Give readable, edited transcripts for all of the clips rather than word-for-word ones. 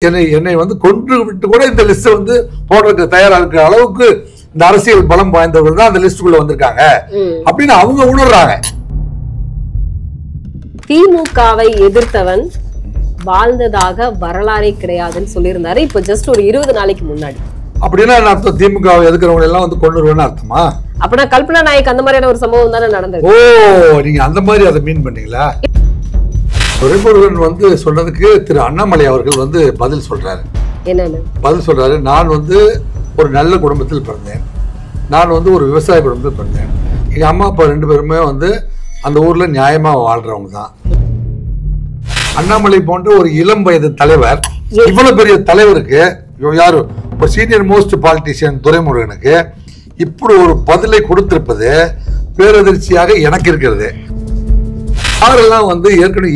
என்னை வந்து கொன்று விட்டு கூட இந்த லிஸ்ட் வந்து போடுறதுக்கு தயாரா இருக்கிற அளவுக்கு இந்த அரசியல் பலம் வாய்ந்தவர்கள் தான் அந்த லிஸ்டுக்குள்ள வந்திருக்காங்க அப்படின்னு அவங்க உணர்றாங்க. திமுகவை எதிர்த்தவன் வாழ்ந்ததாக வரலாறே கிடையாதுன்னு சொல்லியிருந்தாரு. இப்ப ஜஸ்ட் ஒரு 20 நாளைக்கு முன்னாடி. அப்படின்னா அர்த்தம் திமுகவை எதிர்க்கிறவங்க எல்லாம் வந்து கொண்டுருவேன்னு அர்த்தமா? அப்படின்னா கல்பனா நாயக் அந்த மாதிரியான ஒரு சம்பவம் தானே நடந்தது. ஓ, நீங்க அந்த மாதிரி அதை மீன் பண்ணீங்களா? துரைமுருகன் வந்து சொன்னதுக்கு திரு அண்ணாமலை அவர்கள் வந்து பதில் சொல்றாரு. என்னன்னு பதில் சொல்றாரு? நான் வந்து ஒரு நல்ல குடும்பத்தில் பிறந்தேன், நான் வந்து ஒரு விவசாய குடும்பத்தில் பிறந்தேன், எங்க அம்மா அப்பா 2 பேருமே வந்து அந்த ஊர்ல நியாயமா வாழ்றவங்க தான். அண்ணாமலை போன்ற ஒரு இளம் வயது தலைவர், இவ்வளவு பெரிய தலைவருக்கு, யாரு ஒரு சீனியர் மோஸ்ட் பாலிட்டிஷியன் துரைமுருகனுக்கு இப்படி ஒரு பதிலை கொடுத்திருப்பது பேரதிர்ச்சியாக எனக்கு இருக்கிறது. அவரெல்லாம் வந்து ஏற்கனவே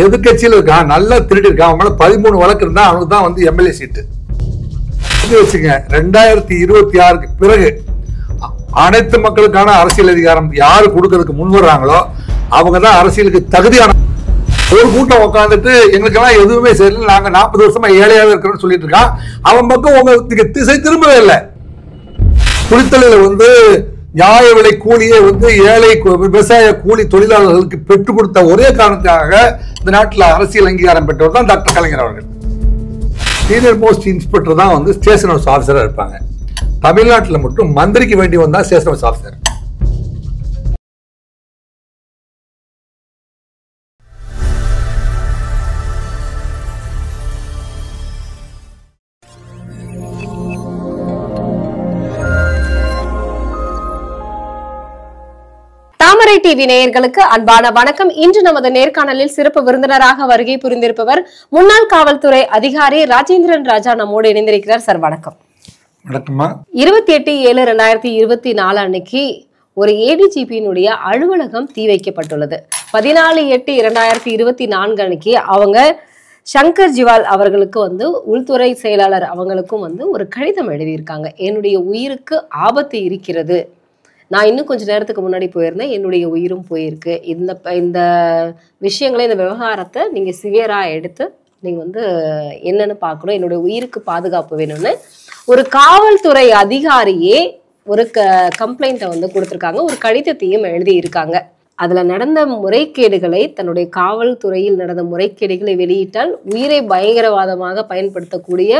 எதிர்கட்சியில் இருக்கான், நல்லா திருடி இருக்கான், அவன் மேல 13 வழக்கு இருந்தா அவனுக்கு தான் வந்து எம்எல்ஏ சீட்டு வச்சுங்க. 2026க்கு பிறகு அனைத்து மக்களுக்கான அரசியல் அதிகாரம் யாரு கொடுக்கறதுக்கு முன் வர்றாங்களோ அவங்க தான் அரசியலுக்கு தகுதியான. ஒரு கூட்டம் உட்காந்துட்டு எங்களுக்கெல்லாம் எதுவுமே சரியில்லை, நாங்க 40 வருஷமா ஏழையாக இருக்கிறோம்னு சொல்லிட்டு இருக்கான். அவன் பக்கம் உங்க திசை திரும்பவே இல்லை. குளித்தலையில வந்து நியாய விலை கூலியை வந்து ஏழை விவசாய கூலி தொழிலாளர்களுக்கு பெற்றுக் கொடுத்த ஒரே காரணத்துக்காக இந்த நாட்டில் அரசியல் அங்கீகாரம் பெற்றவர் தான் டாக்டர் கலைஞர் அவர்கள். சீனியர் மோஸ்ட் இன்ஸ்பெக்டர் தான் வந்து ஸ்டேஷன் ஹவுஸ் ஆஃபீஸரா இருப்பாங்க. தமிழ்நாட்டில் மட்டும் மந்திரிக்கு வேண்டி வந்தா ஸ்டேஷன் ஹவுஸ் ஆஃபீஸர். தாமரை டிவி நேயர்களுக்கு அன்பான வணக்கம். இன்று நமது நேர்காணலில் சிறப்பு விருந்தினராக வருகை புரிந்திருப்பவர் முன்னாள் காவல்துறை அதிகாரி ராஜேந்திரன் ராஜா நம்மோடு இணைந்திருக்கிறார். சார் வணக்கம். வணக்கம்மா. 28/7/2024 அன்னைக்கு ஒரு ஏடிஜிபியினுடைய அலுவலகம் தீ வைக்கப்பட்டுள்ளது. 14/8/2024 அன்னைக்கு அவங்க சங்கர் ஜிவால் அவர்களுக்கு வந்து உள்துறை செயலாளர் அவங்களுக்கும் வந்து ஒரு கடிதம் எழுதியிருக்காங்க. என்னுடைய உயிருக்கு ஆபத்து இருக்கிறது, நான் இன்னும் கொஞ்ச நேரத்துக்கு முன்னாடி போயிருந்தேன், என்னுடைய உயிரும் போயிருக்கு, இந்த விஷயங்களை, இந்த விவகாரத்தை நீங்க சிவியரா எடுத்து நீங்க வந்து என்னன்னு பார்க்கணும், என்னுடைய உயிருக்கு பாதுகாப்பு வேணும்னு ஒரு காவல்துறை அதிகாரியே ஒரு கம்ப்ளைண்ட்டை வந்து கொடுத்துருக்காங்க, ஒரு கடிதத்தையும் எழுதி இருக்காங்க. அதுல நடந்த முறைகேடுகளை, தன்னுடைய காவல்துறையில் நடந்த முறைகேடுகளை வெளியிட்டால் உயிரை பயங்கரவாதமாக பயன்படுத்தக்கூடிய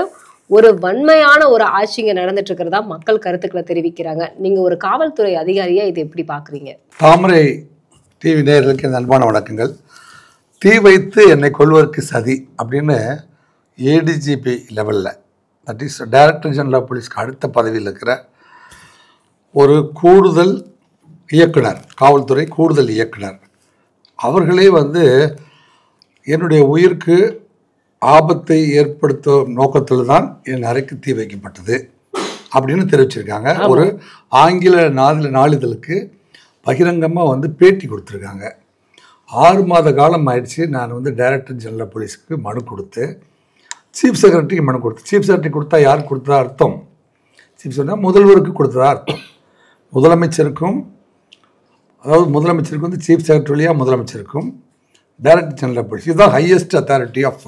ஒரு வன்மையான ஒரு ஆட்சிங்க நடந்துட்டு இருக்கிறதா மக்கள் கருத்துக்களை தெரிவிக்கிறாங்க. நீங்க ஒரு காவல்துறை அதிகாரியா இதை எப்படி பாக்குறீங்க? தாமரை டிவி நேயர்களுக்கு என் அன்பான வணக்கங்கள். தீ வைத்து என்னை கொல்வதற்கு சதி அப்படின்னு ஏடிஜிபி லெவலில், that is director general of போலீஸ்க்கு அடுத்த பதவியில் இருக்கிற ஒரு கூடுதல் இயக்குனர், காவல்துறை கூடுதல் இயக்குனர் அவர்களே வந்து என்னுடைய உயிருக்கு ஆபத்தை ஏற்படுத்தும் நோக்கத்தில் தான் என் அறைக்கு தீ வைக்கப்பட்டது அப்படின்னு தெரிவிச்சிருக்காங்க. ஒரு ஆங்கில நாளிதழுக்கு பகிரங்கமாக வந்து பேட்டி கொடுத்துருக்காங்க. 6 மாத காலம் ஆயிடுச்சு நான் வந்து டைரக்டர் ஜெனரல் ஆஃப் போலீஸ்க்கு மனு கொடுத்து, சீஃப் செக்ரட்டரிக்கு மனு கொடுத்து. சீஃப் செக்ரட்டரி கொடுத்தா யாருக்கு கொடுத்ததா அர்த்தம்? சீஃப் செக்ரட்டரி முதல்வருக்கு கொடுத்ததா அர்த்தம். முதலமைச்சருக்கும், அதாவது முதலமைச்சருக்கு வந்து சீஃப் செக்ரட்டரி வழியாக முதலமைச்சருக்கும் டைரக்டர் ஜெனரல் ஆஃப் போலீஸ், இதுதான் ஹையஸ்ட் அத்தாரிட்டி ஆஃப்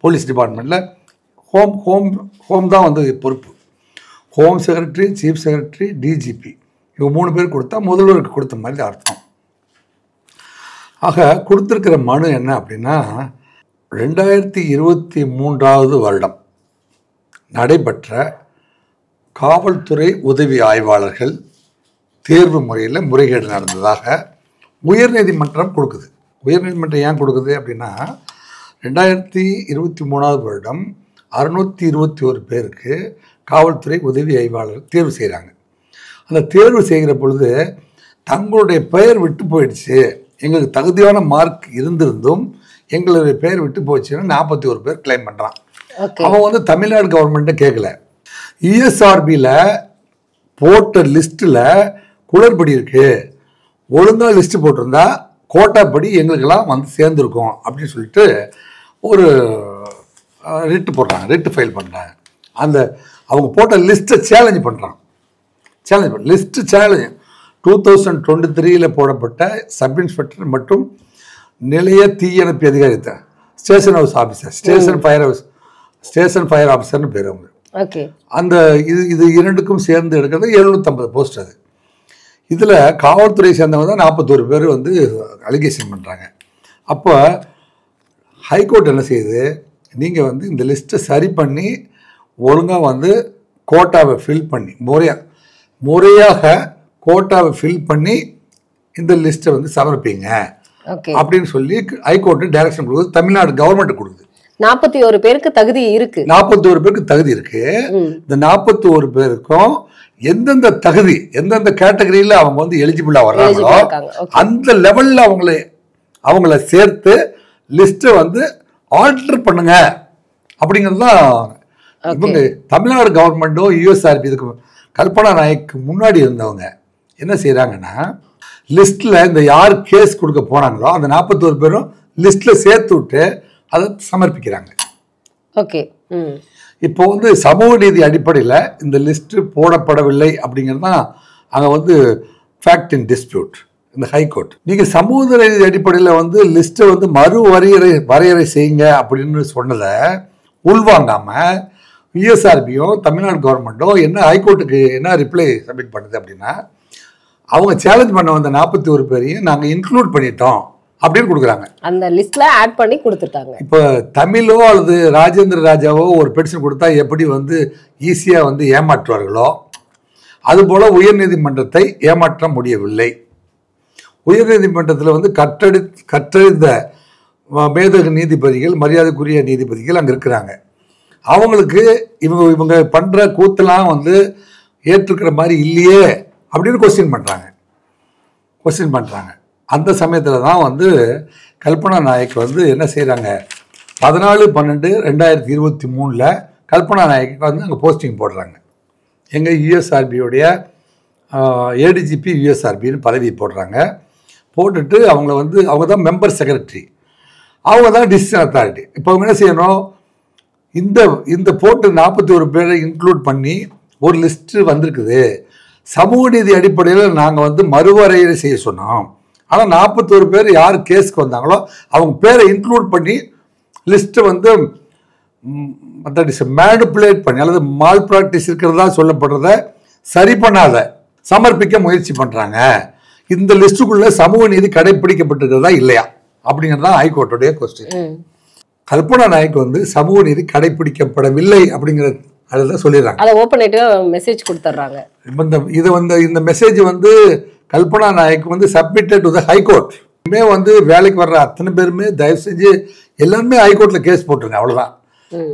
போலீஸ் டிபார்ட்மெண்ட்டில். ஹோம் தான் வந்து பொறுப்பு. Home secretary, chief secretary, DGP, இவங்க 3 பேர் கொடுத்தா முதல்வருக்கு கொடுத்த மாதிரி அர்த்தம். ஆக கொடுத்துருக்கிற மனு என்ன அப்படின்னா, 2023 வருடம் நடைபெற்ற காவல்துறை உதவி ஆய்வாளர்கள் தேர்வு முறையில் முறைகேடு நடந்ததாக உயர்நீதிமன்றம் கொடுக்குது. உயர்நீதிமன்றம் ஏன் கொடுக்குது அப்படின்னா, 2023 வருடம் 621 பேருக்கு காவல்துறை உதவி ஆய்வாளர் தேர்வு செய்கிறாங்க. அந்த தேர்வு செய்கிற பொழுது தங்களுடைய பெயர் விட்டு போயிடுச்சு, எங்களுக்கு தகுதியான மார்க் இருந்திருந்தும் எங்களுடைய பெயர் விட்டு போச்சுன்னு 41 பேர் கிளைம் பண்ணுறான். அவன் வந்து தமிழ்நாடு கவர்மெண்ட்டை கேட்கல. இஎஸ்ஆர்பியில் போட்ட லிஸ்ட்டில் குளறுபடி இருக்குது, ஒழுங்காக லிஸ்ட்டு போட்டிருந்தா கோட்டாப்படி எங்களுக்கெல்லாம் வந்து சேர்ந்துருக்கோம் அப்படின்னு சொல்லிட்டு ஒரு ரிட்டு போடுறாங்க, ரிட்டு ஃபைல் பண்ணுறாங்க. அந்த அவங்க போட்ட லிஸ்ட்டை சேலஞ்ச் பண்ணுறான். லிஸ்ட்டு சேலஞ்ச் 2023 போடப்பட்ட சப் இன்ஸ்பெக்டர் மற்றும் நிலைய தீயணைப்பு அதிகாரி, station house officer, station fire house station fire ஆஃபீஸர்னு பேர் அவங்க. ஓகே. அந்த இது இரண்டுக்கும் சேர்ந்து எடுக்கிறது 750 போஸ்ட். அது இதில் காவல்துறை சேர்ந்தவங்க தான் 41 பேர் வந்து அலிகேஷன் பண்ணுறாங்க. அப்போ ஹைகோர்ட் என்ன செய்யுது, நீங்கள் வந்து இந்த லிஸ்ட்டை சரி பண்ணி ஒழுங்காக வந்து கோட்டாவை ஃபில் பண்ணி முறையாக கோட்டாவை ஃபில் பண்ணி இந்த லிஸ்ட்டை வந்து சமர்ப்பிங்க அப்படின்னு சொல்லி ஹைகோர்ட்டு டைரக்ஷன் கொடுக்குது. தமிழ்நாடு கவர்மெண்ட் கொடுக்குது. 41 பேருக்கு தகுதி இருக்கு. 41 பேருக்கு தகுதி இருக்கு. இந்த 41 பேருக்கும் எந்தெந்த தகுதி, எந்தெந்த கேட்டகரியில அவங்க வந்து எலிஜிபிளா வர்றாங்களோ அந்த லெவல்ல அவங்கள சேர்த்து லிஸ்ட்டை வந்து ஆல்டர் பண்ணுங்க அப்படிங்கிறது தான் இவங்க தமிழ்நாடு கவர்மெண்ட்டும் யூஎஸ்ஆர்பி இதுக்கு கல்பனா நாயக்கு முன்னாடி இருந்தவங்க என்ன செய்யறாங்கன்னா, லிஸ்ட்ல இந்த யார் கேஸ் கொடுக்க போனாங்களோ அந்த 41 பேரும் லிஸ்ட்ல சேர்த்து விட்டு அதை சமர்ப்பிக்கிறாங்க. ஓகே. இப்போ வந்து சமூக நீதி அடிப்படையில் இந்த லிஸ்ட் போடப்படவில்லை அப்படிங்கிறது தான் அங்கே வந்து ஃபேக்ட் இன் டிஸ்பியூட் இந்த ஹைகோர்ட். நீங்கள் சமூக நீதி அடிப்படையில் வந்து லிஸ்ட்டை வந்து வரையறை செய்யுங்க அப்படின்னு சொன்னதை உள்வாங்காமல் யூஎஸ்ஆர்பியும் தமிழ்நாடு கவர்மெண்ட்டும் என்ன ஹைகோர்ட்டுக்கு என்ன ரிப்ளை சப்மிட் பண்ணுது அப்படின்னா, அவங்க சேலஞ்ச் பண்ண வந்த 41 பேரையும் நாங்கள் இன்க்ளூட் பண்ணிட்டோம் அப்படின்னு கொடுக்குறாங்க. அந்த லிஸ்ட்ல ஆட் பண்ணி கொடுத்துட்டாங்க. இப்போ தமிழோ அல்லது ராஜேந்திர ராஜாவோ ஒரு பெட்டிஷன் கொடுத்தா எப்படி வந்து ஈஸியாக வந்து ஏமாற்றுவார்களோ அதுபோல் உயர்நீதிமன்றத்தை ஏமாற்ற முடியவில்லை. உயர்நீதிமன்றத்தில் வந்து கற்றறிந்த மேதகு நீதிபதிகள், மரியாதைக்குரிய நீதிபதிகள் அங்கே இருக்கிறாங்க. அவங்களுக்கு இவங்க பண்ணுற கூத்தெல்லாம் வந்து ஏற்றுக்கிற மாதிரி இல்லையே அப்படின்னு கொஸ்டின் பண்ணுறாங்க. அந்த சமயத்தில் தான் வந்து கல்பனா நாயக் வந்து என்ன செய்கிறாங்க, 14/12/2023 கல்பனா நாயக்கு வந்து அங்கே போஸ்டிங் போடுறாங்க. எங்கள் யூஎஸ்ஆர்பியோடைய ஏடிஜிபி யூஎஸ்ஆர்பின்னு பதவி போடுறாங்க. போட்டுட்டு அவங்க தான் மெம்பர் செக்ரட்டரி, அவங்க தான் டிசிஷன் அத்தாரிட்டி. இப்போ அவங்க என்ன செய்யணும், இந்த போட்டு 41 பேரை இன்க்ளூட் பண்ணி ஒரு லிஸ்ட்டு வந்திருக்குது. சமூக நீதி அடிப்படையில் நாங்கள் வந்து மறுவரையறை செய்ய சொன்னோம். ஆனால் 41 பேர் யார் கேஸ்க்கு வந்தாங்களோ அவங்க பேரை இன்க்ளூட் பண்ணி லிஸ்ட்டை வந்து மேனிப்புலேட் பண்ணி அல்லது மால் ப்ராக்டிஸ் இருக்கிறதா சொல்லப்படுறத சரி பண்ணாத சமர்ப்பிக்க முயற்சி பண்ணுறாங்க. இந்த லிஸ்ட்டுக்குள்ளே சமூக நீதி கடைப்பிடிக்கப்பட்டிருக்கிறதா இல்லையா அப்படிங்கிறது தான் ஹைகோர்ட்டுடைய கொஸ்டின். கல்பனா நாயக் வந்து சமூக நீதி கடைப்பிடிக்கப்படவில்லை அப்படிங்கிறது அதுதான் சொல்லிடுறாங்க. அதை ஓப்பன் மெசேஜ் கொடுத்துட்றாங்க. இந்த மெசேஜ் வந்து கல்பனா நாயக் வந்து சப்மிட்டட் டு த ஹைகோர்ட். இனிமே வந்து வேலைக்கு வர்ற அத்தனை பேருமே தயவு செஞ்சு எல்லாருமே ஹைகோர்ட்ல கேஸ் போட்டுருங்க, அவ்வளவுதான்.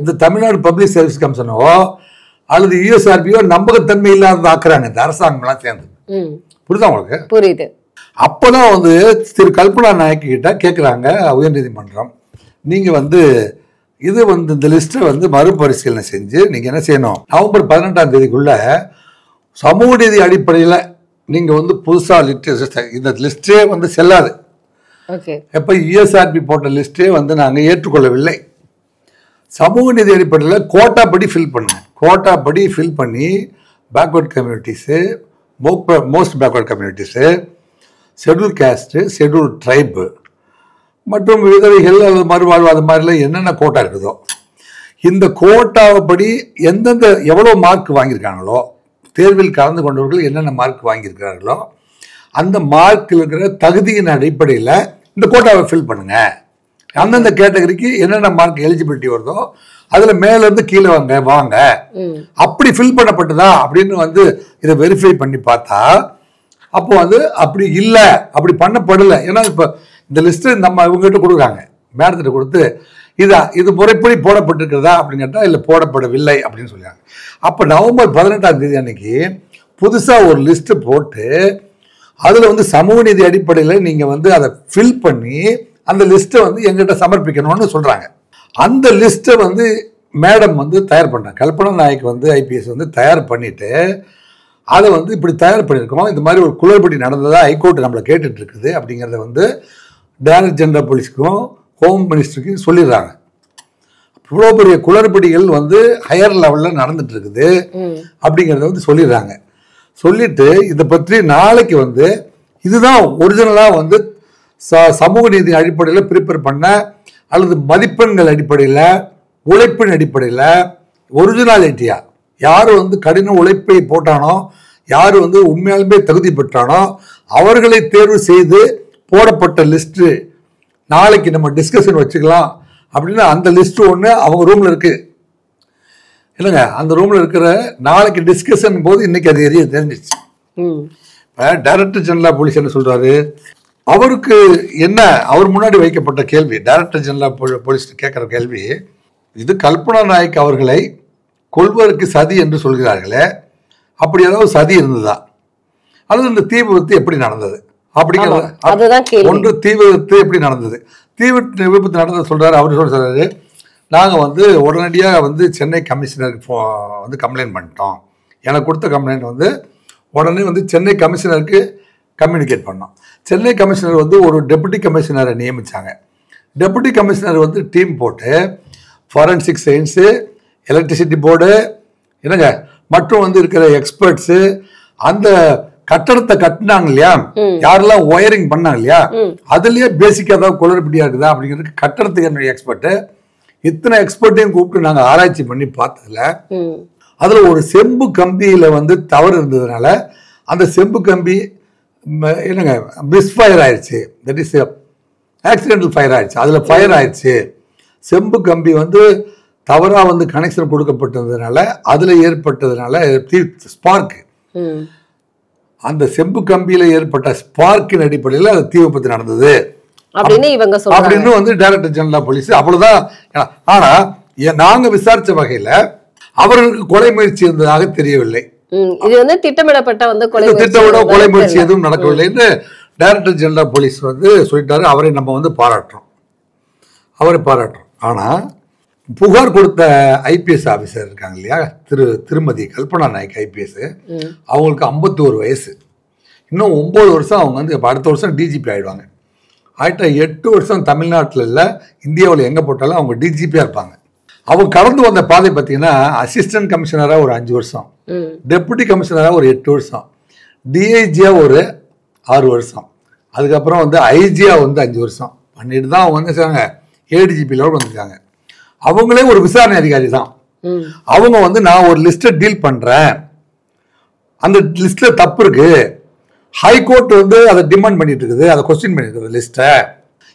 இந்த தமிழ்நாடு பப்ளிக் சர்வீஸ் கமிஷனோ அல்லது யூஎஸ்ஆர்பியோ நம்பகத்தன்மை இல்லாத ஆக்குறாங்க இந்த அரசாங்கம்லாம் சேர்ந்து. புரியுதா உங்களுக்கு? புரியுது. அப்போதான் வந்து திரு கல்பனா நாயக் கிட்ட கேட்குறாங்க உயர்நீதிமன்றம், நீங்க வந்து இது வந்து இந்த லிஸ்ட்டை வந்து மறுபரிசீலனை செஞ்சு நீங்கள் என்ன செய்யணும், நவம்பர் 18ஆம் தேதிக்குள்ள சமூக நீதி அடிப்படையில் நீங்கள் வந்து புதுசாக இந்த லிஸ்ட்டே வந்து செல்லாது. எப்போ யூஎஸ்ஆர்பி போட்ட லிஸ்ட்டே வந்து நாங்கள் ஏற்றுக்கொள்ளவில்லை. சமூக நீதி அடிப்படையில் கோட்டா படி ஃபில் பண்ணுங்க. கோட்டா படி ஃபில் பண்ணி backward communities, most backward communities, schedule caste, schedule tribe மற்றும் விதவைகள் அல்லது மறுவாழ்வு அது மாதிரிலாம் என்னென்ன கோட்டா இருக்குதோ இந்த கோட்டாவை படி எந்தெந்த எவ்வளோ மார்க் வாங்கியிருக்காங்களோ, தேர்வில் கலந்து கொண்டவர்கள் என்னென்ன மார்க் வாங்கியிருக்கிறார்களோ அந்த மார்க்கில் இருக்கிற தகுதியின் அடிப்படையில் இந்த கோட்டாவை ஃபில் பண்ணுங்க. அந்தந்த கேட்டகரிக்கு என்னென்ன மார்க் எலிஜிபிலிட்டி வருதோ அதில் மேலேருந்து கீழே வாங்க அப்படி ஃபில் பண்ணப்பட்டதா அப்படின்னு வந்து இதை வெரிஃபை பண்ணி பார்த்தா அப்போ வந்து அப்படி இல்லை, அப்படி பண்ணப்படலை. ஏன்னா இப்போ இந்த லிஸ்ட்டு நம்ம இவங்ககிட்ட கொடுக்குறாங்க, மேடத்திட்ட கொடுத்து இது முறைப்படி போடப்பட்டிருக்கிறதா அப்படின்னு கேட்டால் இல்லை போடப்படவில்லை அப்படின்னு சொல்லிடுறாங்க. அப்போ நவம்பர் 18ஆம் தேதி அன்னைக்கு புதுசாக ஒரு லிஸ்ட்டு போட்டு அதில் வந்து சமூக நீதி அடிப்படையில் நீங்கள் வந்து அதை ஃபில் பண்ணி அந்த லிஸ்ட்டை வந்து எங்கிட்ட சமர்ப்பிக்கணும்னு சொல்கிறாங்க. அந்த லிஸ்ட்டை வந்து மேடம் வந்து தயார் பண்ணுறாங்க. கல்பனா நாயக் வந்து ஐபிஎஸ் வந்து தயார் பண்ணிவிட்டு அதை வந்து இப்படி தயார் பண்ணியிருக்கோம், இந்த மாதிரி ஒரு குளறுபடி நடந்ததா ஹைகோர்ட் நம்மளை கேட்டுட்டு இருக்குது அப்படிங்கிறத வந்து டைரக்டர் ஜெனரல் போலீஸ்க்கும் ஹோம் மினிஸ்டருக்கும் சொல்லிடுறாங்க. இவ்வளோ பெரிய குளறுபடிகள் வந்து ஹையர் லெவலில் நடந்துட்டு இருக்குது அப்படிங்கிறத வந்து சொல்லிடுறாங்க. சொல்லிட்டு இதை பற்றி நாளைக்கு வந்து இதுதான் ஒரிஜினலாக வந்து சமூக நீதி அடிப்படையில் ப்ரிப்பேர் பண்ண அல்லது மதிப்பெண்கள் அடிப்படையில் உழைப்பின் அடிப்படையில் ஒரிஜினாலிட்டியா யார் வந்து கடின உழைப்பை போட்டானோ, யார் வந்து உண்மையாலுமே தகுதி பெற்றானோ அவர்களை தேர்வு செய்து போடப்பட்ட லிஸ்ட்டு நாளைக்கு நம்ம டிஸ்கஷன் வச்சுக்கலாம் அப்படின்னு அந்த லிஸ்ட் ஒன்று அவங்க ரூமில் இருக்கு இல்லைங்க. அந்த ரூமில் இருக்கிற நாளைக்கு டிஸ்கஷன் போது இன்னைக்கு அது எரிய தெரிஞ்சிச்சு. இப்போ டைரக்டர் ஜெனரல் ஆஃப் போலீஸ் என்ன சொல்றாரு, அவருக்கு என்ன அவர் முன்னாடி வைக்கப்பட்ட கேள்வி, டைரக்டர் ஜெனரல் ஆஃப் போலீஸ் கேட்குற கேள்வி, இது கல்பனா நாயக் அவர்களை கொல்வதற்கு சதி என்று சொல்கிறார்களே, அப்படி ஏதாவது சதி இருந்ததா, அல்லது இந்த தீ விபத்து எப்படி நடந்தது அப்படிங்கிறது. ஒன்று தீ விபத்து எப்படி நடந்தது, தீ விபத்து நடந்தது சொல்றாரு. அவர் சொல்றாரு, நாங்கள் வந்து உடனடியாக வந்து சென்னை கமிஷனருக்கு வந்து கம்ப்ளைண்ட் பண்ணிட்டோம். எனக்கு கொடுத்த கம்ப்ளைண்ட் வந்து உடனே வந்து சென்னை கமிஷனருக்கு கம்யூனிகேட் பண்ணோம். சென்னை கமிஷனர் வந்து ஒரு டெபுட்டி கமிஷனரை நியமித்தாங்க. டெபுட்டி கமிஷனர் வந்து டீம் போட்டு ஃபாரன்சிக் சயின்ஸு, எலக்ட்ரிசிட்டி போர்டு என்னங்க மற்றும் வந்து இருக்கிற எக்ஸ்பர்ட்ஸு, அந்த கட்டடத்தை கட்டினாங்க இல்லையா, யாரெல்லாம் ஒயரிங் பண்ணாங்க இல்லையா, அதுலயே பேசிக்காக ஏதாவது குளறுபடியா இருக்குதா அப்படிங்கிறதுக்கு கட்டடத்துக்கு என்னுடைய எக்ஸ்பர்ட்டு, இத்தனை எக்ஸ்பர்ட்டையும் கூப்பிட்டு நாங்கள் ஆராய்ச்சி பண்ணி பார்த்ததுல அதுல ஒரு செம்பு கம்பியில வந்து தவறு இருந்ததுனால அந்த செம்பு கம்பி என்னங்க மிஸ்ஃபயர் ஆயிடுச்சு, தட் இஸ் ஆக்சிடென்டல் ஃபயர் ஆயிடுச்சு, அதுல ஃபயர் ஆயிடுச்சு. செம்பு கம்பி வந்து தவறா வந்து கனெக்ஷன் கொடுக்கப்பட்டதுனால அதுல ஏற்பட்டதுனால ஸ்பார்க், அந்த செம்பு கம்பியில ஏற்பட்ட ஸ்பார்க்கின் அடிப்படையில் அது தீ விபத்து நடந்தது அப்படின்னு வந்து டைரக்டர் ஜெனரல் ஆஃப் போலீஸ் அவ்வளவுதான். ஆனா நாங்க விசாரிச்ச வகையில அவர்களுக்கு கொலை முயற்சி இருந்ததாக தெரியவில்லை. இது வந்து திட்டமிடப்பட்ட வந்து கொலை முயற்சி எதுவும் நடக்கவில்லை என்று டைரக்டர் ஜெனரல் ஆஃப் போலீஸ் வந்து சொல்லிட்டாரு. அவரை நம்ம வந்து பாராட்டுறோம். ஆனா புகார் கொடுத்த ஐபிஎஸ் ஆபீசர் இருக்காங்க இல்லையா, திருமதி கல்பனா நாயக் ஐபிஎஸ், அவங்களுக்கு 51 வயசு. இன்னும் 9 வருஷம் அவங்க வந்து அடுத்த வருஷம் டிஜிபி ஆயிடுவாங்க. ஆயிட்ட 8 வருஷம் தமிழ்நாட்டில் இல்லை, இந்தியாவில் எங்கே போட்டாலும் அவங்க டிஜிபியாக இருப்பாங்க. அவங்க கடந்து வந்த பாதை பார்த்தீங்கன்னா அசிஸ்டன்ட் கமிஷனராக ஒரு 5 வருஷம், டெபுட்டி கமிஷனராக ஒரு 8 வருஷம், டிஐஜியாக ஒரு 6 வருஷம், அதுக்கப்புறம் வந்து ஐஜியாக வந்து 5 வருஷம் பண்ணிட்டு தான் அவங்க வந்து ஏடிஜிபி லெவல் வந்துருக்காங்க. அவங்களே ஒரு விசாரணை அதிகாரி தான். அவங்க வந்து நான் ஒரு லிஸ்ட்டை டீல் பண்ணுறேன், அந்த லிஸ்ட்டில் தப்பு இருக்கு, ஹைகோர்ட் வந்து அதை டிமாண்ட் பண்ணிட்டு இருக்குது, அதை கொஸ்டின் பண்ணிட்டு இருக்குது லிஸ்ட்டை,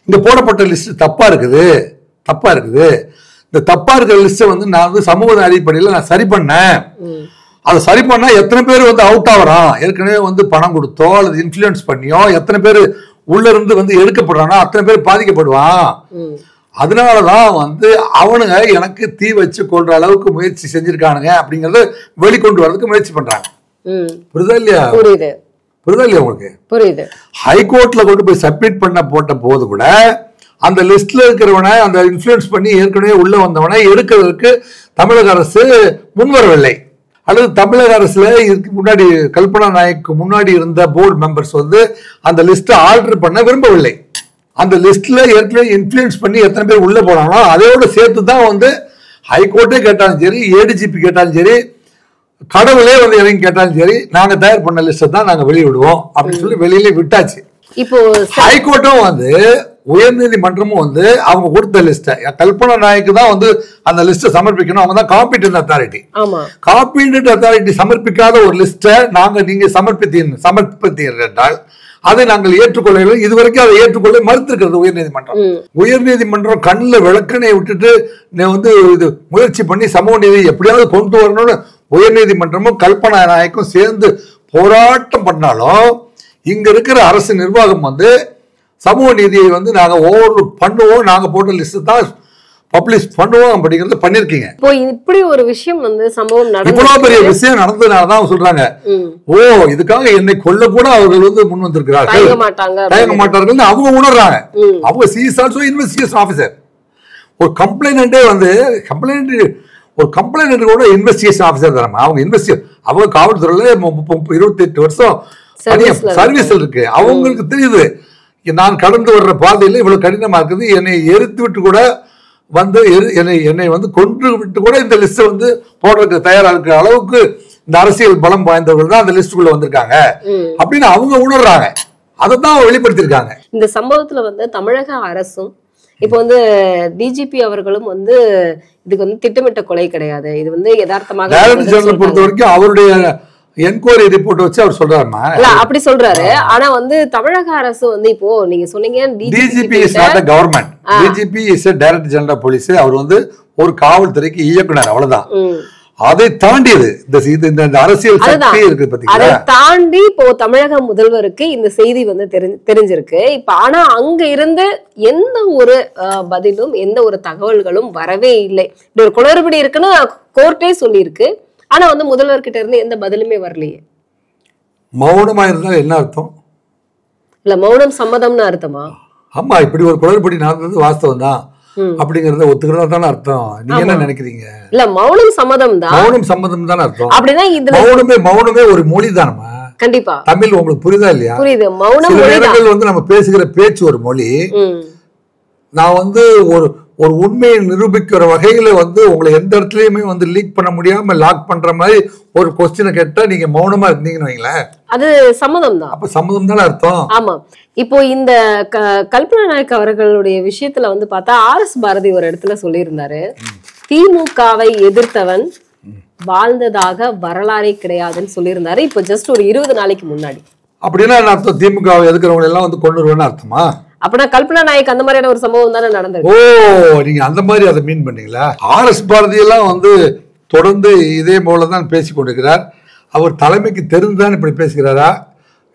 இங்கே போடப்பட்ட லிஸ்ட் தப்பாக இருக்குது. இந்த தப்பா இருக்கிற லிஸ்ட்டை வந்து நான் வந்து சமூக அடிப்படையில் நான் சரி பண்ணேன். அதை சரி பண்ணா எத்தனை பேர் வந்து அவுட் ஆகிறான், ஏற்கனவே வந்து பணம் கொடுத்தோ அல்லது இன்ஃப்ளூயன்ஸ் பண்ணியோ எத்தனை பேர் உள்ள இருந்து வந்து எடுக்கப்படுறானோ அத்தனை பேர் பாதிக்கப்படுவான். அதனாலதான் வந்து அவனுங்க எனக்கு தீ வச்சு கொள்ற அளவுக்கு முயற்சி செஞ்சிருக்கானுங்க அப்படிங்கறத வெளிக்கொண்டு வர்றதுக்கு முயற்சி பண்றாங்க. புரியுதா இல்லையா? புரியுதா இல்லையா உங்களுக்கு? புரியுது. ஹைகோர்ட்ல கொண்டு போய் சப்மிட் பண்ண போட்ட போது கூட அந்த லிஸ்ட்ல இருக்கிறவனை அந்த இன்ஃப்ளூயன்ஸ் பண்ணி ஏற்கனவே உள்ள வந்தவனை எடுக்கிறதுக்கு தமிழக அரசு முன்வரவில்லை. அல்லது தமிழக அரசுல இதுக்கு முன்னாடி கல்பனா நாயக்கு முன்னாடி இருந்த போர்டு மெம்பர்ஸ் வந்து அந்த லிஸ்ட்டை ஆல்டர் பண்ண விரும்பவில்லை. அந்த லிஸ்ட்ல ஏற்கனவே இன்ஃப்ளூயன்ஸ் பண்ணி எத்தனை பேர் உள்ள போனாங்களோ அதோட சேர்த்து தான் வந்து ஹைகோர்ட்டே கேட்டாலும் சரி, ஏடிஜிபி கேட்டாலும் சரி, கடவுளே வந்து இறங்கி கேட்டாலும் சரி, நாங்க தயார் பண்ண லிஸ்ட்டை தான் நாங்க வெளியிடுவோம் அப்படின்னு சொல்லி வெளியில விட்டாச்சு. இப்போ ஹைகோர்ட்டும் வந்து உயர்நீதிமன்றமும் வந்து அவங்க கொடுத்த லிஸ்ட்டை கல்பனா நாயக்கு தான் வந்து அந்த லிஸ்ட்டை சமர்ப்பிக்கணும். அவங்க தான் காம்பீட்டன்ட் அத்தாரிட்டி. காம்பீட்டன்ட் அத்தாரிட்டி சமர்ப்பிக்காத ஒரு லிஸ்ட்டை நீங்க சமர்ப்பித்தீர்கள் என்றால் அதை நாங்கள் ஏற்றுக்கொள்ள, இதுவரைக்கும் அதை ஏற்றுக்கொள்ள மறுத்திருக்கிறது உயர்நீதிமன்றம். உயர்நீதிமன்றம் கண்ணில் விளக்கணையை விட்டுட்டு வந்து இது முயற்சி பண்ணி சமூக நீதி எப்படியாவது கொண்டு வரணும்னு உயர்நீதிமன்றமும் கல்பனா நாயக்கும் சேர்ந்து போராட்டம் பண்ணாலும் இங்க இருக்கிற அரசு நிர்வாகம் வந்து சமூக நீதியை வந்து நாங்க ஓவர் பண்ணுவோம், நாங்க போட்ட லிஸ்ட் தான் பப்ளிஷ் பண்ணுவோம் அப்படிங்கறத பண்ணிருக்கீங்க. இப்போ இப்படி ஒரு விஷயம் வந்து சம்பவம் இவ்வளவு பெரிய விஷயம் நடந்ததுனாலதான் சொல்றாங்க, ஓ இதுக்காக என்னை கொல்ல கூட அவர்கள் வந்து முன் வந்திருக்கிறார்கள், தயங்க மாட்டார்கள் அவங்க உணர்றாங்க. அவங்க C is also investigation officer. ஒரு கம்ப்ளைண்டே வந்து ஒரு கம்ப்ளைண்ட் கூட இன்வெஸ்டிகேஷன் ஆஃபீஸர் தானே அவங்க. அவங்க காவல்துறையில 28 வருஷம் சர்வீஸ் இருக்கு. அவங்களுக்கு தெரியுது நான் கடந்து வர்ற பாதையில் இவ்வளவு கடினமா இருக்குது, என்னை எரித்து விட்டு கூட வந்து என்னை வந்து கொன்று விட்டு கூட இந்த லிஸ்ட் வந்து போடுறதுக்கு தயாரா இருக்கிற அளவுக்கு இந்த அரசியல் பலம் வாய்ந்தவர்கள் தான் அந்த லிஸ்டுக்குள்ள வந்திருக்காங்க அப்படின்னு அவங்க உணர்றாங்க. அதைத்தான் வெளிப்படுத்திருக்காங்க. இந்த சம்பவத்துல வந்து தமிழக அரசும் இப்போ வந்து டிஜிபி அவர்களும் வந்து இதுக்கு வந்து திட்டமிட்ட கொலை கிடையாது, இது வந்து யதார்த்தமாக டைரக்டர் ஜெனரல் பொறுத்த வரைக்கும் அவருடைய என்கொயரி ரிப்போர்ட் வச்சு அவர் சொல்றாருமா. இல்ல அப்படி சொல்றாரு. ஆனா வந்து தமிழக அரசு வந்து இப்போ நீங்க சொன்னீங்க DGP is not a government, DGP is a director general of police. அவர் வந்து ஒரு காவல்துறைக்கு இயக்குனர், அவ்வளவுதான். அதை தாண்டியது இந்த அரசியல் சக்தி இருக்கு பாத்தீங்களா, அதை தாண்டி இப்போ தமிழக முதல்வருக்கு இந்த செய்தி வந்து தெரிஞ்சிருக்கு. இப்ப ஆனா அங்க இருந்து எந்த ஒரு பதிலும் எந்த ஒரு தகவல்களும் வரவே இல்லை. இப்படி ஒரு குளறுபடி இருக்குன்னு கோர்ட்டே சொல்லியிருக்கு. ஆனா வந்து முதல்வர்கிட்ட இருந்து எந்த பதிலுமே வரலையே. மௌனமா இருந்தா என்ன அர்த்தம்? இல்ல மௌனம் சம்மதம்னு அர்த்தமா? ஆமா, இப்படி ஒரு குளறுபடி நடந்தது வாஸ்தவம் தான் அப்படிங்கறத ஒத்துக்கிறதா தானே அர்த்தம். நீங்க என்ன நினைக்கிறீங்க? இல்ல மௌனம் சம்மதம் தான், மௌனம் சம்மதம் தானே அர்த்தம். அப்படின்னா இதுல மௌனமே ஒரு மொழி தானமா. கண்டிப்பா தமிழ் உங்களுக்கு புரியுதா இல்லையா? புரியுது. மௌனம் சில நேரங்கள் வந்து நம்ம பேசுகிற பேச்சு ஒரு மொழி. நான் வந்து ஒரு உண்மையை நிரூபிக்கிற வகையில வந்து உங்களை எந்த இடத்துலயுமே வந்து லீக் பண்ண முடியாம லாக் பண்ற மாதிரி ஒரு கொஸ்டினை கேட்டா நீங்க மௌனமா இருந்தீங்கன்னு வைங்களேன், அது சம்மதம் தான். அப்ப சம்மதம் தானே அர்த்தம். ஆமா. இப்போ இந்த கல்பனா நாயக் அவர்களுடைய விஷயத்துல வந்து பார்த்தா RS பாரதி ஒரு இடத்துல சொல்லியிருந்தாரு, திமுகவை எதிர்த்தவன் வாழ்ந்ததாக வரலாறே கிடையாதுன்னு சொல்லியிருந்தாரு. இப்போ ஜஸ்ட் ஒரு 20 நாளைக்கு முன்னாடி. அப்படின்னா என்ன அர்த்தம்? திமுகவை எதிர்க்கிறவங்க எல்லாம் வந்து கொண்டுருவேன்னு அர்த்தமா? அப்படின்னா கல்பனா நாயக் அந்த மாதிரியான ஒரு சம்பவம் தானே நடந்தது. ஓ, நீங்க அந்த மாதிரி அதை மீன் பண்ணீங்களா? RS பாரதி எல்லாம் வந்து தொடர்ந்து இதே போலதான் பேசி கொண்டிருக்கிறார். அவர் தலைமைக்கு தெரிந்துதான் இப்படி பேசுகிறாரா,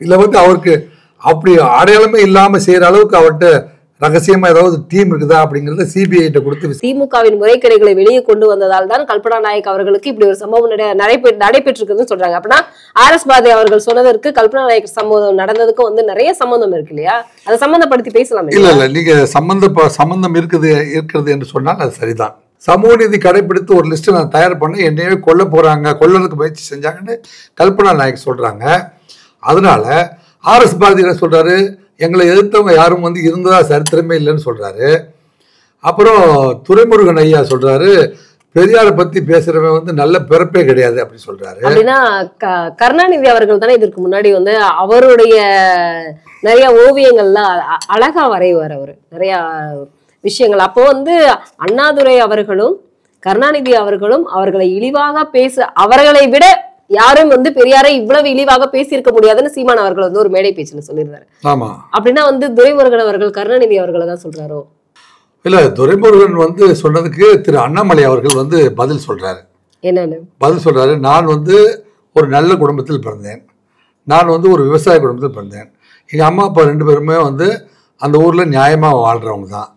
இல்ல வந்து அவருக்கு அப்படி அடையாளமே இல்லாம செய்யற அளவுக்கு அவர்கிட்ட ரகசியமா ஏதாவது டீம் இருக்குதா அப்படிங்கறத சிபிஐ கொடுத்து திமுகவின் முறைகேடுகளை வெளியே கொண்டு வந்ததால் தான் கல்பனா நாயக் அவர்களுக்கு இப்படி ஒரு சம்பவம் நடைபெற்றிருக்குன்னு சொல்றாங்க. அப்படின்னா RS பாரதி அவர்கள் சொன்னதற்கு கல்பனா நாயக் சம்பவம் நடந்ததுக்கும் வந்து நிறைய சம்பந்தம் இருக்கு இல்லையா? அதை சம்பந்தப்படுத்தி பேசலாம். இல்ல நீங்க சம்பந்தம் இருக்கிறது என்று சொன்னால் அது சரிதான். சமூக நீதி கடைபிடித்து ஒரு லிஸ்ட் நான் தயார் பண்ண என்னையே கொல்லறதுக்கு முயற்சி செஞ்சாங்கன்னு கல்பனா நாயக் சொல்றாங்க. அதனால RS பாரதி என்ன சொல்றாரு, எங்களை எதிர்த்தவங்க யாரும் வந்து இருந்ததா சரித்திரமே இல்லைன்னு சொல்றாரு. அப்புறம் துரைமுருகன் ஐயா சொல்றாரு, பெரியாரை பத்தி பேசுறவன் வந்து நல்ல பிறப்பே கிடையாது அப்படி சொல்றாரு. அப்படின்னா கருணாநிதி அவர்கள் தானே இதற்கு முன்னாடி வந்து அவருடைய நிறைய ஓவியங்கள்லாம் அழகா வரைவார் அவரு, நிறைய விஷயங்கள். அப்போ வந்து அண்ணாதுரை அவர்களும் கருணாநிதி அவர்களும் அவர்களை இழிவாக அவர்களை விட யாரும் வந்து பெரியாரை இவ்வளவு இழிவாக பேசியிருக்க முடியாதுன்னு சீமான் அவர்கள் வந்து ஒரு மேடை பேச்சுல சொல்லியிருந்தாரு. ஆமா, அப்படின்னா வந்து துரைமுருகன் அவர்கள் கருணாநிதி அவர்களை தான் சொல்றாரோ? இல்ல, துரைமுருகன் வந்து சொன்னதுக்கு திரு அண்ணாமலை அவர்கள் வந்து பதில் சொல்றாரு. என்னன்னு பதில் சொல்றாரு? நான் வந்து ஒரு நல்ல குடும்பத்தில் பிறந்தேன், நான் வந்து ஒரு விவசாய குடும்பத்தில் பிறந்தேன், எங்க அம்மா அப்பா 2 பேருமே வந்து அந்த ஊர்ல நியாயமா வாழ்றவங்க தான்,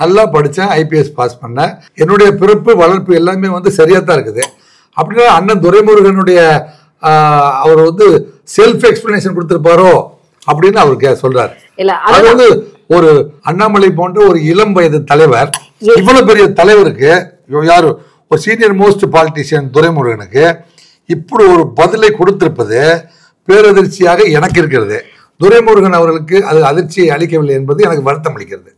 நல்லா படிச்சேன், IPS பாஸ் பண்ணேன், என்னுடைய பிறப்பு வளர்ப்பு எல்லாமே வந்து சரியா தான் இருக்குது. அப்படின்னா அண்ணன் துரைமுருகனுடைய அவர் வந்து செல்ஃப் எக்ஸ்பிளனேஷன் கொடுத்திருப்பாரோ அப்படின்னு அவருக்கு சொல்றாரு. அது வந்து ஒரு அண்ணாமலை போன்ற ஒரு இளம் வயது தலைவர், இவ்வளவு பெரிய தலைவருக்கு, யாரு ஒரு சீனியர் மோஸ்ட் பாலிட்டிஷியன் துரைமுருகனுக்கு இப்படி ஒரு பதிலை கொடுத்திருப்பது பேரதிர்ச்சியாக எனக்கு இருக்கிறது. துரைமுருகன் அவர்களுக்கு அது அதிர்ச்சியை அளிக்கவில்லை என்பது எனக்கு வருத்தம் அளிக்கிறது.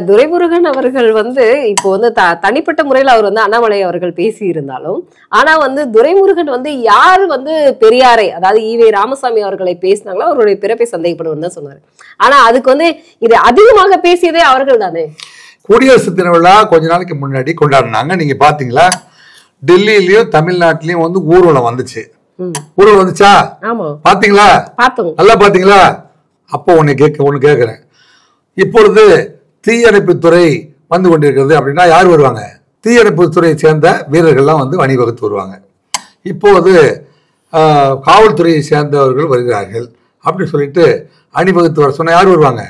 துரைமுருகன் அவர்கள் வந்து இப்போ வந்து தனிப்பட்ட முறையில் அவர் வந்து அண்ணாமலை அவர்கள் பேசி இருந்தாலும், ஆனா வந்து துரைமுருகன் வந்து யார் வந்து பெரியாரை, அதாவது ஈவே ராமசாமி அவர்களை பேசினாங்களோ அவருடைய பிறப்பை சந்தேகப்படுவது தான் சொன்னாரு. ஆனா அதுக்கு வந்து இது அதிகமாக பேசியதே அவர்கள் தானே. குடியரசு தின விழா கொஞ்ச நாளைக்கு முன்னாடி கொண்டாடினாங்க, நீங்க பாத்தீங்களா? டெல்லியிலயும் தமிழ்நாட்டிலயும் வந்து ஊர்வலம் வந்துச்சு. ஊர்வலம் வந்துச்சா? பாத்தீங்களா? நல்லா பாத்தீங்களா? அப்போ ஒன்னு கேக்குறேன், இப்பொழுது தீயணைப்புத்துறை வந்து கொண்டிருக்கிறது அப்படின்னா யார் வருவாங்க? தீயணைப்புத்துறையை சேர்ந்த வீரர்கள்லாம் வந்து அணிவகுத்து வருவாங்க. இப்போது காவல்துறையை சேர்ந்தவர்கள் வருகிறார்கள் அப்படி சொல்லிட்டு அணிவகுத்து வர சொன்னா யார் வருவாங்க?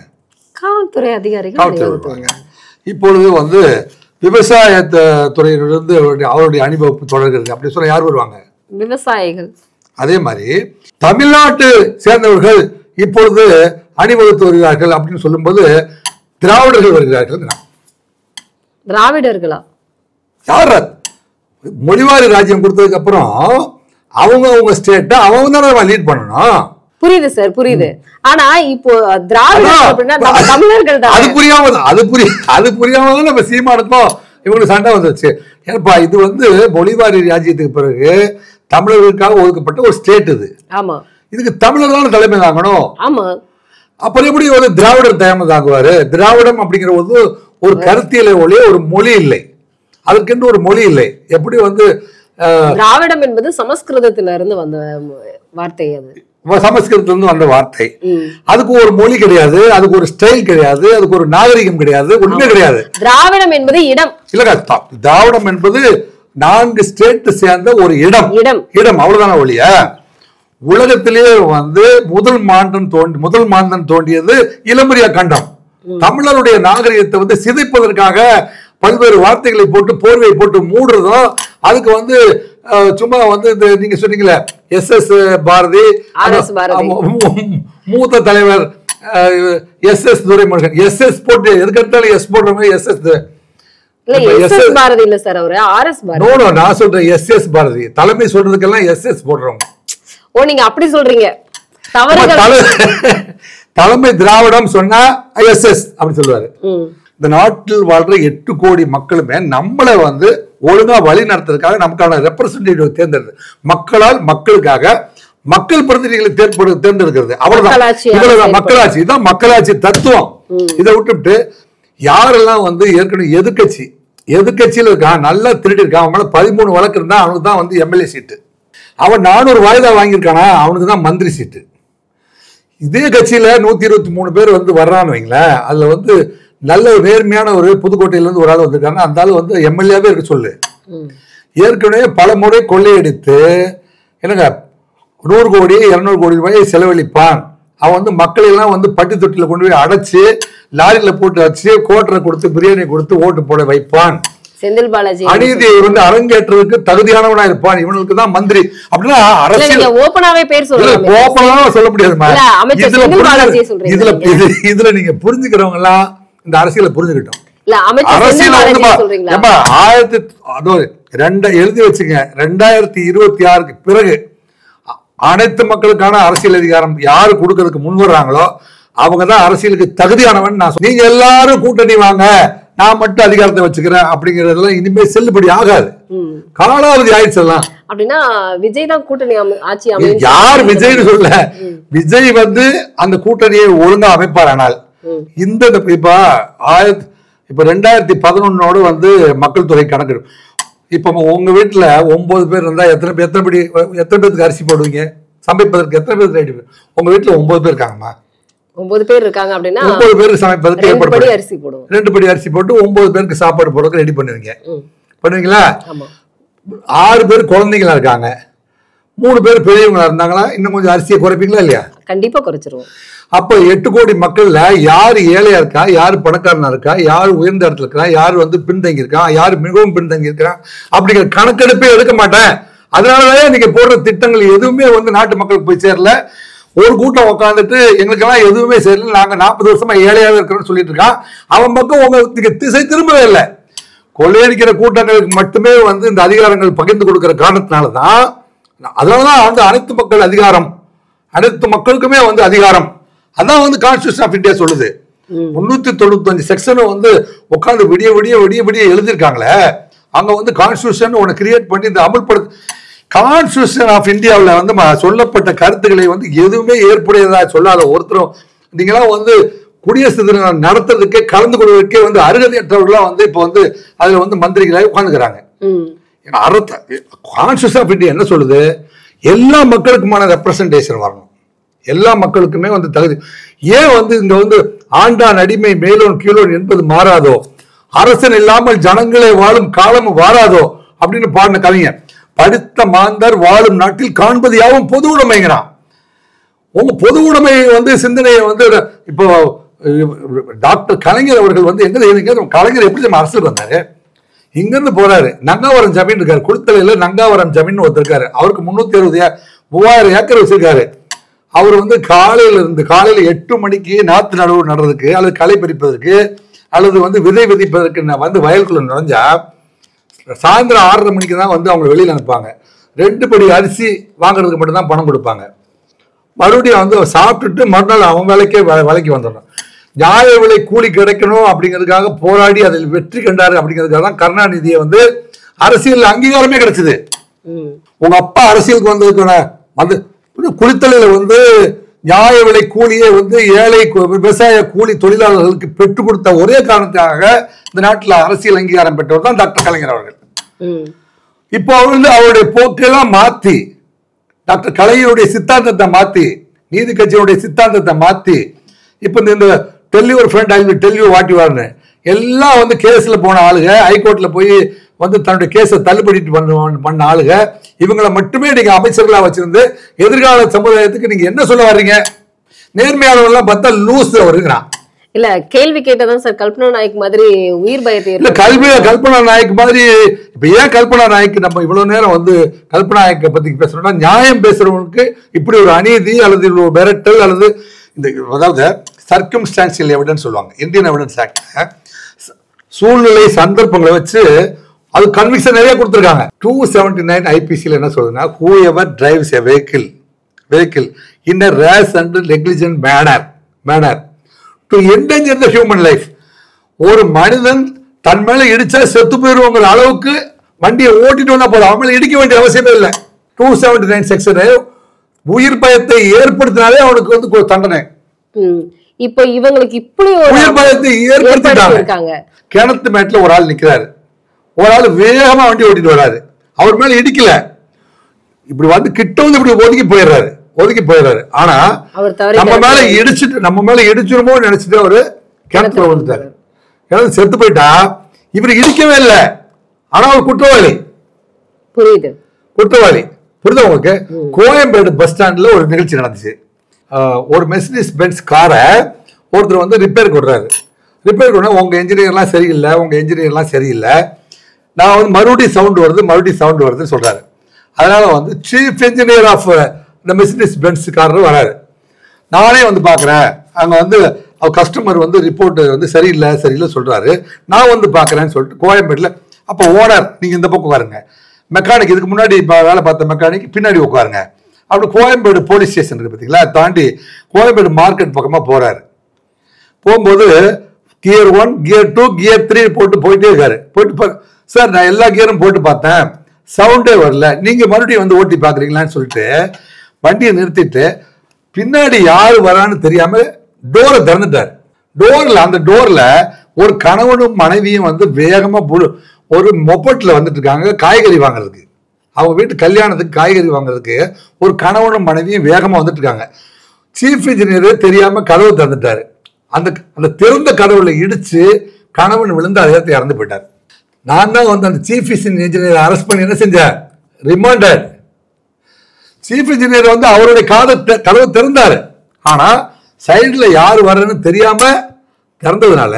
காவல்துறை அதிகாரிகள் வருவாங்க. இப்பொழுது வந்து விவசாய துறையிலிருந்து அவருடைய அணிவகுப்பு தொடர்கிறது அப்படி சொன்னா யார் வருவாங்க? விவசாயிகள். அதே மாதிரி தமிழ்நாட்டு சேர்ந்தவர்கள் இப்பொழுது அணிவகுத்து வருகிறார்கள் அப்படின்னு சொல்லும்போது திராவிடர்கள் வருகிறார்கள். திராவிடர்களா? யார்? மொழிவாரி ராஜ்யம் கொடுத்ததுக்கு அப்புறம் அவங்க ஸ்டேட்டை அவங்க தானே லீட் பண்ணணும். புரியுது சார், புரியுது. ஆனா இப்போ திராவிடர்கள் அப்படின்னா நம்ம தமிழர்கள் தான். அது புரியாம தான் நம்ம சீமானுக்கும் இவங்களுக்கு சண்டை வந்துச்சு. ஏன்பா இது வந்து மொழிவாரி ராஜ்யத்துக்கு பிறகு தமிழர்களுக்காக ஒதுக்கப்பட்ட ஒரு ஸ்டேட் இது. ஆமா, இதுக்கு தமிழர் தான் தலைமை தாங்கணும். ஆமா. அப்புறம் எப்படி வந்து திராவிடர் தலைமை தாங்குவாரு? திராவிடம் அப்படிங்கிற ஒரு கருத்தியலை ஒழிய ஒரு மொழி இல்லை, அதற்கென்று ஒரு மொழி இல்லை. எப்படி வந்து திராவிடம் என்பது சமஸ்கிருதத்துல இருந்து வந்த வார்த்தை, அது சமஸ்கிருதத்துல இருந்து வந்த வார்த்தை. அதுக்கு ஒரு மொழி கிடையாது, அதுக்கு ஒரு ஸ்டைல் கிடையாது, அதுக்கு ஒரு நாகரிகம் கிடையாது, ஒண்ணுமே கிடையாது. திராவிடம் என்பது இடம் இல்ல, திராவிடம் என்பது 4 ஸ்டேட் சேர்ந்த ஒரு இடம், அவ்வளவுதான ஒழிய உலகத்திலேயே வந்து முதல் மாந்தன் தோண்டியது இளமரியா கண்டம். தமிழருடைய நாகரிகத்தை வந்து சிதைப்பதற்காக பல்வேறு வார்த்தைகளை போட்டு போர்வையை போட்டு மூடுறதும், அதுக்கு வந்து சும்மா வந்து இந்த நீங்க சொன்னீங்களே SS பாரதி, மூத்த தலைவர் SS துரைமுருகன், SS போட்டு எதுக்கெடுத்தாலும் எஸ் போடுற மாதிரி SS பாரதி இல்ல சார், அவரு RS பாரதி. நோ நான் சொல்றேன் SS பாரதி, தலைமை சொல்றதுக்கெல்லாம் SS போடுறவங்க. ஓ, நீங்க அப்படி சொல்றீங்க. தலைமை திராவிடம் சொன்னா SS அப்படி சொல்லுவாரு. இந்த நாட்டில் வாழ்ற 8 கோடி மக்களுமே நம்மளை வந்து ஒழுங்கா வழி நடத்துறதுக்காக நமக்கான ரெப்ரசன்டேட்டிவ் தேர்ந்தெடுத்து மக்களால் மக்களுக்காக மக்கள் பிரதிநிதிகளை தேர்ந்தெடுக்கிறது, அவ்வளவுதான் மக்களாட்சி. இதுதான் மக்களாட்சி தத்துவம். இதை விட்டுவிட்டு யாரெல்லாம் வந்து ஏற்கனவே எதிர்கட்சியில இருக்கான், நல்லா திருடி இருக்கான், அவன் மேல 13 வழக்கு இருந்தா அவனுக்கு தான் வந்து MLA சீட்டு, அவன் 400 வாய்தா வாங்கியிருக்கானா அவனுக்கு தான் மந்திரி சீட்டு. இதே கட்சியில 123 பேர் வந்து வர்றான்னு வைங்களேன், அதுல வந்து நல்ல ஒரு நேர்மையான ஒரு புதுக்கோட்டையில இருந்து ஒரு ஆள் வந்திருக்காங்க, அந்த ஆள் வந்து MLA-வே இருக்க சொல்லு. ஏற்கனவே பல முறை கொள்ளையடித்து என்னங்க 100 கோடி 200 கோடி ரூபாயை செலவழிப்பான். அவன் வந்து மக்களை எல்லாம் வந்து பட்டி தொட்டில கொண்டு போய் அடைச்சு லாரியில போட்டு வச்சு கோட்டரை கொடுத்து பிரியாணி கொடுத்து ஓட்டு போட வைப்பான். செந்தில் பாலாஜி அநீதியை வந்து அரங்கேற்றதுக்கு தகுதியானவனா இருப்பான், இவனுக்கு தான் மந்திரி அப்படின்னா அரசியல் ஓபனாவே பேர் சொல்லலாம். ஓபனாவே சொல்ல முடியாதுமா. இதுல நீங்க புரிஞ்சுக்கிறவங்க எல்லாம் இந்த அரசியலை புரிஞ்சுக்கிட்டோம். அரசியல் எழுதி வச்சுங்க, 2026க்கு பிறகு அனைத்து மக்களுக்கான அரசியல் அதிகாரம் யாரு கொடுக்கறதுக்கு முன்வர்றாங்களோ அவங்கதான் அரசியலுக்கு தகுதியானவன். நீங்க எல்லாரும் கூட்டணி வாங்க, நான் மட்டும் அதிகாரத்தை வச்சுக்கிறேன் அப்படிங்கறதெல்லாம் இனிமே செல்லுபடி ஆகாது, காலாவதி ஆயிடுச்செல்லாம். அப்படின்னா விஜய் தான் கூட்டணி ஆட்சி யார் விஜய்னு சொல்ல, விஜய் வந்து அந்த கூட்டணியை ஒழுங்கா அமைப்பார். ஆனால் இந்த இப்ப 2011 வந்து மக்கள் தொகை கணக்கு, இப்ப உங்க வீட்டுல 9 பேர் இருந்தா எத்தனை பேருக்கு அரிசி போடுவீங்க? சமைப்பதற்கு எத்தனை பேருக்கு? உங்க வீட்டுல 9 பேர் இருக்காங்கம்மா, 9 பேர் இருக்காங்க அப்படின்னா 9 பேருக்கு சமைப்பதற்கு 2 படி அரிசி போடுவோம், 2 படி அரிசி போட்டு 9 பேருக்கு சாப்பாடு போடுறதுக்கு ரெடி பண்ணுவீங்களா? 6 பேர் குழந்தைங்களா இருக்காங்க, 3 பேர் பெரியவங்களா இருந்தாங்களா, இன்னும் கொஞ்சம் அரிசியை குறைப்பீங்களா இல்லையா? கண்டிப்பா குறைச்சிருவோம். அப்ப 8 கோடி மக்கள்ல யாரு ஏழையா இருக்கா, யாரு பணக்காரனா இருக்கா, யாரு உயர்ந்த இடத்துல இருக்கா, யாரு வந்து பின்தங்கி இருக்கா, யாரு மிகவும் பின்தங்கி இருக்கிறான் அப்படிங்கிற கணக்கெடுப்பே எடுக்க மாட்டேன். அதனாலதான் நீங்க போடுற திட்டங்கள் எதுவுமே வந்து நாட்டு மக்களுக்கு போய் சேரல. ஒரு கூட்டம் உட்காந்துட்டு எங்களுக்கெல்லாம் எதுவுமே சேரல, நாங்க 40 வருஷமா ஏழையாவே இருக்கிறோம்னு சொல்லிட்டு இருக்கான். அவன் பக்கம் உங்களுக்கு திசை திரும்பவே இல்லை. கொள்ளையடிக்கிற கூட்டங்களுக்கு மட்டுமே வந்து இந்த அதிகாரங்கள் பகிர்ந்து கொடுக்கிற காரணத்தினாலதான், அதனாலதான் வந்து அனைத்து மக்கள் அதிகாரம், அனைத்து மக்களுக்குமே வந்து அதிகாரம். அதான் வந்து கான்ஸ்டிடியூஷன் ஆஃப் இந்தியா சொல்லுது. 395 செக்ஷன் வந்து உட்காந்து விடிய விடிய விடிய விடிய எழுதியிருக்காங்களே, அங்க வந்து கான்ஸ்டிடியூஷன் ஒன்று கிரியேட் பண்ணி இந்த அமல்படுத்த கான்ஸ்டிடியூஷன் ஆஃப் இந்தியாவில் வந்து சொல்லப்பட்ட கருத்துக்களை வந்து எதுவுமே ஏற்புடையதா சொல்லாத ஒருத்தரும் நீங்களாம் வந்து குடியரசு தினம் நடத்துறதுக்கே கலந்து கொள்வதற்கே வந்து அருகதையற்றவர்களாம் வந்து இப்போ வந்து அதுல வந்து மந்திரிகளாக உட்காந்துக்கிறாங்க. கான்ஸ்டிடியூஷன் ஆஃப் இந்தியா என்ன சொல்லுது? எல்லா மக்களுக்குமான ரெப்ரசன்டேஷன் வரணும், எல்லா மக்களுக்குமே வந்து தகுதி. ஏன் வந்து இங்க வந்து ஆண்டான் அடிமை மேலோன் கீழோன் என்பது மாறாதோ, அரசன் இல்லாமல் ஜனங்களே வாழும் காலம் வாராதோ அப்படின்னு பாடின கவிஞர். படித்த மாந்தர் வாழும் நாட்டில் காண்பது யாவும் பொது உடைமைங்கிறான். உங்க பொது உடைமை வந்து சிந்தனையை வந்து இப்போ டாக்டர் கலைஞர் அவர்கள் வந்து எங்க கலைஞர் எப்படி நம்ம அரசுக்கு வந்தாரு? இங்கிருந்து போறாரு, நங்காவரம் ஜமீன் இருக்காரு, குளித்தலையில நங்காவரம் ஜமீன் ஒருத்தருக்காரு, அவருக்கு 360,000 ஏக்கர் வச்சிருக்காரு. அவர் வந்து காலையில 8 மணிக்கு நாத்து நடவு நடுறதுக்கு அல்லது களை பறிப்பதற்கு அல்லது வந்து விதை விதைப்பதற்கு வந்து வயலுக்குள்ள நுழைஞ்சா சாயந்தரம் 6:30 மணிக்கு தான் வந்து அவங்க வெளியில அனுப்பாங்க. 2 படி அரிசி வாங்குறதுக்கு மட்டும்தான் பணம் கொடுப்பாங்க. மறுபடியும் வந்து சாப்பிட்டுட்டு மறுநாள் அவன் வேலைக்கு வந்துடணும். நியாய விலை கூலி கிடைக்கணும் அப்படிங்கிறதுக்காக போராடி அதில் வெற்றி கண்டாரு. அப்படிங்கிறதுக்காக தான் கருணாநிதியை வந்து அரசியல் அங்கீகாரமே கிடைச்சது. உங்க அப்பா அரசியலுக்கு வந்ததுக்கான வந்து குளித்தலையில வந்து நியாய விலை கூலியை வந்து ஏழை விவசாய கூலி தொழிலாளர்களுக்கு பெற்றுக் கொடுத்த ஒரே காரணத்துக்காக இந்த நாட்டில் அரசியல் அங்கீகாரம் பெற்றவர் தான் டாக்டர் கலைஞர் அவர்கள். இப்போ வந்து அவருடைய போக்கெல்லாம் மாத்தி, டாக்டர் கலைஞருடைய சித்தாந்தத்தை மாத்தி, நீதி கட்சியினுடைய சித்தாந்தத்தை மாத்தி, இப்ப இந்த tell your friend I will tell you what you ஆர்னு எல்லாம் வந்து கேஸ்ல போன ஆளுங்க, ஹைகோர்ட்ல போய் வந்து தன்னுடைய கேஸை தள்ளுபடி பண்ண ஆளுங்க, இவங்களை மட்டுமே நீங்க அமைச்சர்களா வச்சிருந்து எதிர்கால சமுதாயத்துக்கு நீங்க என்ன சொல்ல வர்றீங்க? நேர்மையாளர்கள் பார்த்தா லூஸ் வருகிறான். இல்ல கேள்வி கேட்டதான் சார் கல்பனா நாயக் மாதிரி உயிர் பயத்தை இல்ல கல்பனா நாயக் மாதிரி. இப்ப ஏன் கல்பனா நாயக் நம்ம இவ்வளவு நேரம் வந்து கல்பனா நாயக்கை பத்தி பேசுறோம்னா, நியாயம் பேசுறவனுக்கு இப்படி ஒரு அநீதி அல்லது ஒரு மிரட்டல் அல்லது இந்த அதாவது சர்க்கம்ஸ்டான்சியல் எவிடன்ஸ் சொல்லுவாங்க, இந்தியன் எவிடன்ஸ் ஆக்ட், சூழ்நிலை சந்தர்ப்பங்களை வச்சு அது கன்விக்ஷன் நிறைய கொடுத்துருக்காங்க. 279 ஐபிசியில் என்ன சொல்றதுன்னா, whoever drives a vehicle in a rash and negligent manner to endanger the human life. ஒரு மனிதன் தன் மேல இடிச்சா செத்து போயிருவோங்கிற அளவுக்கு வண்டியை ஓட்டிட்டு வந்தா போதும், அவன் மேல இடிக்க வேண்டிய அவசியமே இல்லை. 279 செக்ஷன் உயிர் பயத்தை ஏற்படுத்தினாலே அவனுக்கு வந்து ஒரு தண்டனை. இப்ப இவங்களுக்கு இப்படி உயிர் பயத்தை ஏற்படுத்திட்டாங்க. கிணத்து மேட்ல ஒரு ஆள் நிக்கிறாரு, ஒரு ஆள் வேகமா வண்டி ஓட்டிட்டு வராரு, அவர் மேல இடிக்கல, இப்படி வந்து கிட்ட வந்து இப்படி ஒதுக்கி போயிடுறாரு. ஆனா நம்ம மேல இடிச்சிருமோ நினைச்சிட்டு அவரு கிணத்துல வந்துட்டாரு. கிணத்து செத்து போயிட்டா இவரு இடிக்கவே இல்லை, ஆனா அவர் குற்றவாளி. புரியுதா உங்களுக்கு? கோயம்பேடு பஸ் ஸ்டாண்ட்ல ஒரு நிகழ்ச்சி நடந்துச்சு. ஒரு மெர்சிடிஸ் பென்ஸ் காரை ஒருத்தர் வந்து ரிப்பேர் கொடுறாரு. ரிப்பேர் பண்ண உங்க என்ஜினியர்லாம் சரியில்லை, நான் வந்து மறுபடியும் சவுண்ட் வருதுன்னு சொல்றாரு. அதனால வந்து சீஃப் என்ஜினியர் ஆஃப் இந்த மெர்சிடிஸ் பென்ஸ் காரர் வராரு. நானே வந்து பாக்குறேன், அங்க வந்து கஸ்டமர் வந்து ரிப்போர்ட் வந்து சரியில்லை சொல்றாரு. நான் வந்து பாக்குறேன்னு சொல்லிட்டு கோயம்பேடுல, அப்ப ஓனர் நீங்க இந்த பக்கம் உட்காருங்க, மெக்கானிக் இதுக்கு முன்னாடி வேலை பார்த்த மெக்கானிக் பின்னாடி உட்காருங்க. அப்படி கோயம்பேடு போலீஸ் ஸ்டேஷன் இருக்கு பார்த்தீங்களா, தாண்டி கோயம்பேடு மார்க்கெட் பக்கமா போறாரு. போகும்போது கியர் 1, கியர் 2, கியர் 3 போயிட்டே இருக்காரு. சார் நான் எல்லா கியரும் போட்டு பார்த்தேன், சவுண்டே வரல, நீங்க மறுபடியும் வந்து ஓட்டி பாக்குறீங்களான்னு சொல்லிட்டு வண்டியை நிறுத்திட்டு பின்னாடி யாரு வரான்னு தெரியாம டோரை திறந்துட்டாரு. அந்த டோர்ல ஒரு கணவனும் மனைவியும் வந்து வேகமா ஒரு மொபட்ல வந்துட்டு இருக்காங்க காய்கறி வாங்குறதுக்கு. அவங்க வீட்டு கல்யாணத்துக்கு காய்கறி வாங்குறதுக்கு ஒரு கணவனும் மனைவியும் வேகமா வந்துட்டு இருக்காங்க. சீஃப் இன்ஜினியர் தெரியாம கதவு திறந்துட்டாரு. அந்த திறந்த கதவுல இடிச்சு கணவன் விழுந்து அதை இறந்து போயிட்டார். நான் தான் வந்து அந்த சீஃப் இன்ஜினியர் அரெஸ்ட் பண்ணி என்ன செஞ்சேன், ரிமாண்டட். சீஃப் இன்ஜினியர் வந்து அவருடைய கதவு திறந்தாரு, ஆனா சைடுல யாரு வர்றன்னு தெரியாம திறந்ததுனால,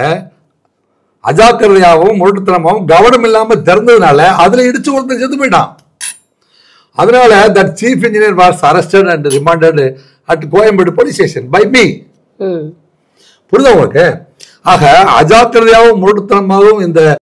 அஜாக்கிரதையாகவும் முரட்டுத்தனமாகவும் கவனம் இல்லாம திறந்ததுனால அதுல இடிச்சு ஒருத்தன் செத்து போயிட்டான். அதனால that chief engineer was arrested and remanded at Koyambedu police station by me. புரியுதா உங்களுக்கு? ஆக அஜாக்கிரதையாகவும் முரட்டுத்தனமாகவும் இந்த